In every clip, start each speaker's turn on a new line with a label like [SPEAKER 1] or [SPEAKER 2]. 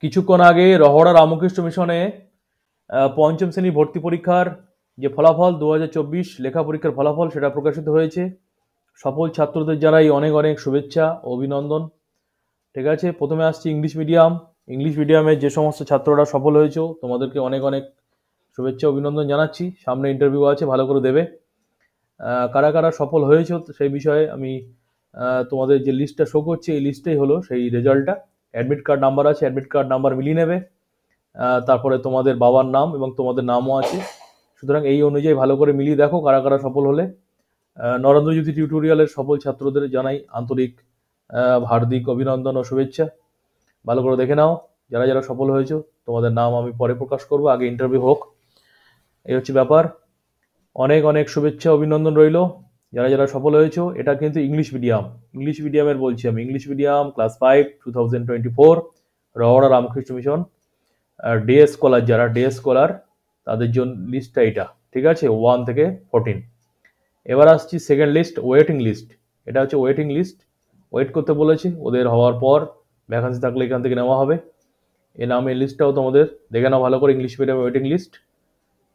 [SPEAKER 1] কিছুক্ষণ আগে রহড়া রামকৃষ্ণ মিশনে পঞ্চম শ্রেণী ভর্তি পরীক্ষার যে ফলাফল 2024 লেখা পরীক্ষার ফলাফল সেটা প্রকাশিত হয়েছে। সফল ছাত্রদের জানাই অনেক অনেক শুভেচ্ছা ও অভিনন্দন। ঠিক আছে, প্রথমে আসছি ইংলিশ মিডিয়ামে যে সমস্ত ছাত্ররা সফল হয়েছে তোমাদেরকে অনেক অনেক শুভেচ্ছা অভিনন্দন জানাচ্ছি। সামনে ইন্টারভিউ আছে, ভালো করে দেবে। কারা কারা সফল হয়েছে সেই বিষয়ে আমি তোমাদের যে লিস্টটা শো করছি এই লিস্টেই হলো সেই রেজাল্টটা। অ্যাডমিট কার্ড নাম্বার আছে, অ্যাডমিট কার্ড নাম্বার মিলিয়ে নেবে। তারপরে তোমাদের বাবার নাম এবং তোমাদের নামও আছে, সুতরাং এই অনুযায়ী ভালো করে মিলিয়ে দেখো কারা কারা সফল হলে। নরেন্দ্রজ্যোতি টিউটোরিয়ালের সফল ছাত্রদের জানাই আন্তরিক হার্দিক অভিনন্দন ও শুভেচ্ছা। ভালো করে দেখে নাও যারা যারা সফল হয়েছে, তোমাদের নাম আমি পরে প্রকাশ করব, আগে ইন্টারভিউ হোক। এই হচ্ছে ব্যাপার। অনেক অনেক শুভেচ্ছা অভিনন্দন রইল যারা যারা সফল হয়েছে। এটা কিন্তু ইংলিশ মিডিয়ামের বলছি আমি, English medium class 5 2024 Rahara Ramakrishna mission day scholar, যারা ডে স্কলার তাদের জন্য লিস্টটা এটা। ঠিক আছে, 1 থেকে 14। এবার আসছি সেকেন্ড লিস্ট, ওয়েটিং লিস্ট। এটা হচ্ছে ওয়েটিং লিস্ট, ওয়েট করতে বলেছে, ওদের হওয়ার পর ভ্যাকান্সি থাকলে এখান থেকে নেওয়া হবে। এই নামের লিস্টটাও তোমাদের দেখে নাও ভালো করে, ইংলিশ মিডিয়াম ওয়েটিং লিস্ট।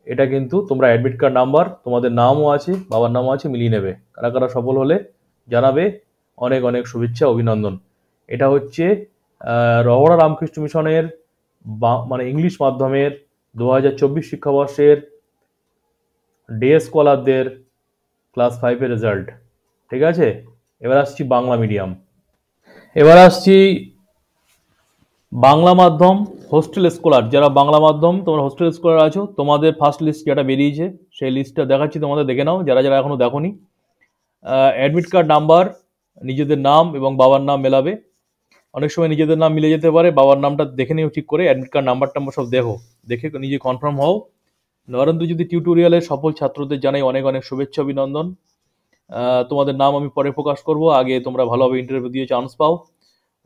[SPEAKER 1] এটা কিন্তু তোমরা অ্যাডমিট কার্ড নাম্বার, তোমাদের নামও আছে, বাবার নামও আছে, মিলিয়ে নেবে। কারা কারা সফল হলে জানাবে, অনেক অনেক শুভেচ্ছা অভিনন্দন। এটা হচ্ছে রহড়া রামকৃষ্ণ মিশনের মানে ইংলিশ মাধ্যমের 2024 শিক্ষাবর্ষের ডে স্কলারদের ক্লাস 5-এর রেজাল্ট। ঠিক আছে, এবার আসছি বাংলা মিডিয়াম। এবার আসছি বাংলা মাধ্যম হোস্টেল স্কলার, যারা বাংলা মাধ্যম তোমরা হোস্টেল স্কলার আছো, তোমাদের ফার্স্ট লিস্ট যেটা বেরিয়েছে সেই লিস্টটা দেখাচ্ছি, তোমাদের দেখে নাও যারা যারা এখনো দেখোনি। অ্যাডমিট কার্ড নাম্বার, নিজেদের নাম এবং বাবার নাম মেলাবে। অনেক সময় নিজেদের নাম মিলে যেতে পারে, বাবার নামটা দেখে নিও ঠিক করে, অ্যাডমিট কার্ড নাম্বার টাম্বার সব দেখে নিজে কনফার্ম হও। নরেন্দ্রজ্যোতি টিউটোরিয়ালের সফল ছাত্রদের জানাই অনেক অনেক শুভেচ্ছা অভিনন্দন। তোমাদের নাম আমি পরে প্রকাশ করব, আগে তোমরা ভালোভাবে ইন্টারভিউ দিয়ে চান্স পাও।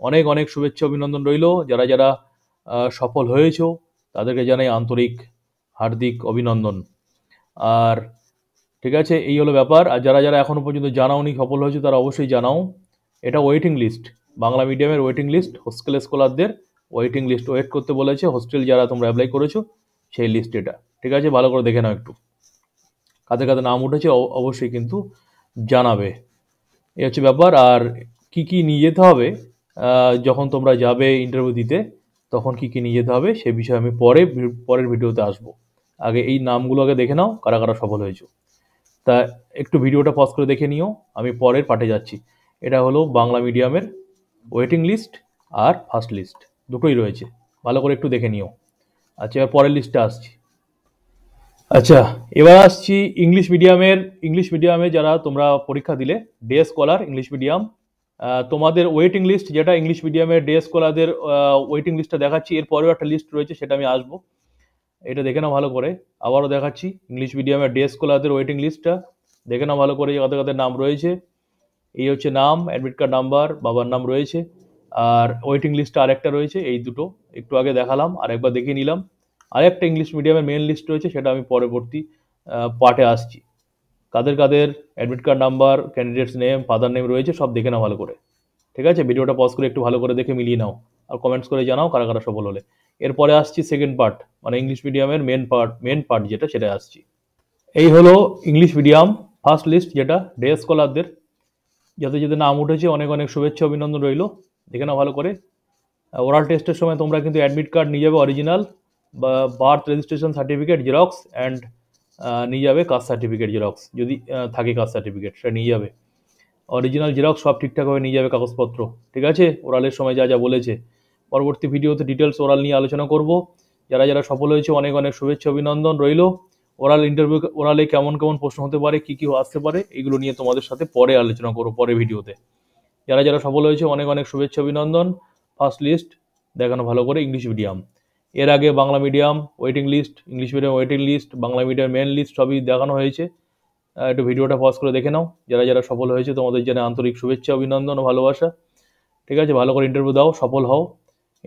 [SPEAKER 1] অনেক অনেক শুভেচ্ছা অভিনন্দন রইল। যারা যারা সফল হয়েছ তাদেরকে জানাই আন্তরিক হার্দিক অভিনন্দন। আর ঠিক আছে, এই হলো ব্যাপার। আর যারা যারা এখনো পর্যন্ত জানাওনি সফল হয়েছে তারা অবশ্যই জানাও। এটা ওয়েটিং লিস্ট, বাংলা মিডিয়ামের ওয়েটিং লিস্ট, হোস্টেল স্কলারদের ওয়েটিং লিস্ট, ওয়েট করতে বলেছে। হোস্টেল যারা তোমরা অ্যাপ্লাই করেছো সেই লিস্ট এটা। ঠিক আছে, ভালো করে দেখে নাও একটু কাদের কাদের নাম উঠেছে, অবশ্যই কিন্তু জানাবে। এই হচ্ছে ব্যাপার। আর কি কি নিয়ে যেতে হবে যখন তোমরা যাবে ইন্টারভিউ দিতে, তখন কি কি নিয়ে যেতে হবে সে বিষয়ে আমি পরের ভিডিওতে আসবো। আগে এই নামগুলো আগে দেখে নাও কারা কারা সফল হয়েছে। তা একটু ভিডিওটা পজ করে দেখে নিও, আমি পরের পার্টে যাচ্ছি। এটা হলো বাংলা মিডিয়ামের ওয়েটিং লিস্ট আর ফার্স্ট লিস্ট দুটোই রয়েছে, ভালো করে একটু দেখে নিও। আচ্ছা, এবার পরের লিস্টে আসছি। আচ্ছা, এবার আসছি ইংলিশ মিডিয়ামে যারা তোমরা পরীক্ষা দিলে ডে স্কলার ইংলিশ মিডিয়াম, তোমাদের ওয়েটিং লিস্ট, যেটা ইংলিশ মিডিয়ামের ডে স্কলারদের ওয়েটিং লিস্টটা দেখাচ্ছি। এরপরেও একটা লিস্ট রয়েছে, সেটা আমি আসবো, এটা দেখে নাও ভালো করে। আবারও দেখাচ্ছি ইংলিশ মিডিয়ামের ডে স্কলারদের ওয়েটিং লিস্টটা, দেখে নাও ভালো করে কাদের কাদের নাম রয়েছে। এই হচ্ছে নাম, অ্যাডমিট কার্ড নাম্বার, বাবার নাম রয়েছে। আর ওয়েটিং লিস্টটা আরেকটা রয়েছে, এই দুটো একটু আগে দেখালাম, আরেকবার দেখিয়ে নিলাম। আরেকটা ইংলিশ মিডিয়ামের মেন লিস্ট রয়েছে, সেটা আমি পরবর্তী পার্টে আসছি। কাদের কাদের admit card number, candidates name, father name রয়েছে সব দেখে নাও ভালো করে। ঠিক আছে, ভিডিওটা পজ করে একটু ভালো করে দেখে মিলিয়ে নাও, আর কমেন্টস করে জানাও কারা কারা সফল হলে। এরপরে আসছি সেকেন্ড পার্ট, মানে ইংলিশ মিডিয়ামের মেন পার্ট যেটা, সেটা আসছি। এই হলো ইংলিশ মিডিয়াম ফার্স্ট লিস্ট, যেটা ডে স্কলারদের, যাদের যাদের নাম উঠেছে অনেক অনেক শুভেচ্ছা অভিনন্দন রইল। দেখে নাও ভালো করে। ওরাল টেস্টের সময় তোমরা কিন্তু অ্যাডমিট কার্ড নিয়ে যাবে অরিজিনাল, বা birth registration certificate xerox, and নিয়ে যাবে কাস্ট সার্টিফিকেট জেরক্স, যদি থাকে কাস্ট সার্টিফিকেট সেটা নিয়ে যাবে। অরিজিনাল জেরক্স সব ঠিকঠাকভাবে নিয়ে যাবে কাগজপত্র। ঠিক আছে, ওরালের সময় যা যা বলেছে। পরবর্তী ভিডিওতে ডিটেলস ওরাল নিয়ে আলোচনা করব। যারা যারা সফল হয়েছে অনেক অনেক শুভেচ্ছা অভিনন্দন রইল। ওরালে কেমন কেমন প্রশ্ন হতে পারে, কি কি আসতে পারে, এগুলো নিয়ে তোমাদের সাথে পরে আলোচনা করবো পরের ভিডিওতে। যারা যারা সফল হয়েছে অনেক অনেক শুভেচ্ছা অভিনন্দন। ফার্স্ট লিস্ট দেখানো ভালো করে ইংলিশ মিডিয়াম, এর আগে Bangla medium waiting list, English medium waiting list, Bangla medium main list সবই দেখানো হয়েছে। একটু ভিডিওটা পজ করে দেখে নাও। যারা যারা সফল হয়েছে তোমাদের জন্য আন্তরিক শুভেচ্ছা অভিনন্দন ও ভালোবাসা। ঠিক আছে, ভালো করে ইন্টারভিউ দাও, সফল হও।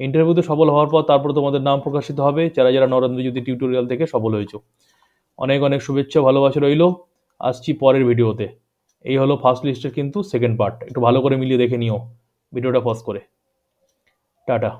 [SPEAKER 1] ইন্টারভিউতে সফল হওয়ার পর তারপর তোমাদের নাম প্রকাশিত হবে, যারা যারা নরেন্দ্রজ্যোতি টিউটোরিয়াল থেকে সফল হয়েছে। অনেক অনেক শুভেচ্ছা ভালোবাসা রইল। আসছি পরের ভিডিওতে। এই হলো ফার্স্ট লিস্টের কিন্তু সেকেন্ড পার্ট, একটু ভালো করে মিলিয়ে দেখে নিও ভিডিওটা পজ করে। টাটা।